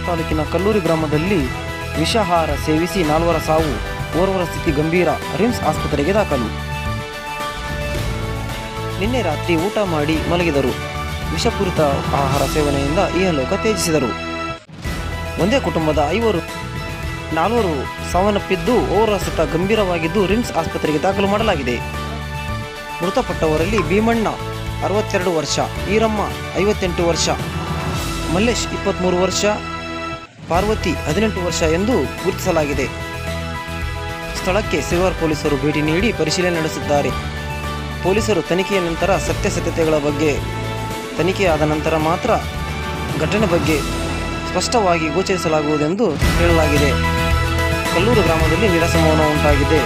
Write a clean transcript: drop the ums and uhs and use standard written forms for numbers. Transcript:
ತಾಲೂಕಿನ ಕಲ್ಲೂರು ಗ್ರಾಮದಲ್ಲಿ ವಿಷಾಹಾರ ಸೇವಿಸಿ 4 ಸಾವು, ಓರ್ವರ ಸ್ಥಿತಿ ಗಂಭೀರ, ರಿಮ್ಸ್ ಆಸ್ಪತ್ರೆಗೆ ದಾಖಲು. ನಿನ್ನೆ ರಾತ್ರಿ ಊಟ ಮಾಡಿ ಮಲಗಿದರು. ವಿಷಪೂರಿತ ಆಹಾರ ಸೇವನೆಯಿಂದ ಇಹಲೋಕ ತ್ಯಜಿಸಿದರು. ಒಂದೇ ಕುಟುಂಬದ 4 ಸಾವನ್ನಪ್ಪಿದ್ದು, ಓರ್ವರ ಸ್ಥಿತಿ ಗಂಭೀರವಾಗಿದ್ದು ರಿಮ್ಸ್ ಆಸ್ಪತ್ರೆಗೆ ದಾಖಲು ಮಾಡಲಾಗಿದೆ. ಮೃತಪಟ್ಟವರಲ್ಲಿ ಭೀಮಣ್ಣ 62 ವರ್ಷ, ಈರಮ್ಮ 58 ವರ್ಷ, ಮಲ್ಲೇಶ್ 23 ವರ್ಷ, ಪಾರ್ವತಿ 18 ವರ್ಷ ಎಂದು ಗುರುತಿಸಲಾಗಿದೆ. ಸ್ಥಳಕ್ಕೆ ಸಿಲ್ವರ್ ಪೊಲೀಸರು ಭೇಟಿ ನೀಡಿ ಪರಿಶೀಲನೆ ನಡೆಸಿದ್ದಾರೆ. ಪೊಲೀಸರು ತನಿಖೆಯ ನಂತರ ಸತ್ಯಾಸತ್ಯತೆಗಳ ಬಗ್ಗೆ ತನಿಖೆಯಾದ ನಂತರ ಮಾತ್ರ ಘಟನೆ ಬಗ್ಗೆ ಸ್ಪಷ್ಟವಾಗಿ ಗೋಚರಿಸಲಾಗುವುದೆಂದು ಹೇಳಲಾಗಿದೆ. ಕಲ್ಲೂರು ಗ್ರಾಮದಲ್ಲಿ ನಿರಸಮೌನ ಉಂಟಾಗಿದೆ.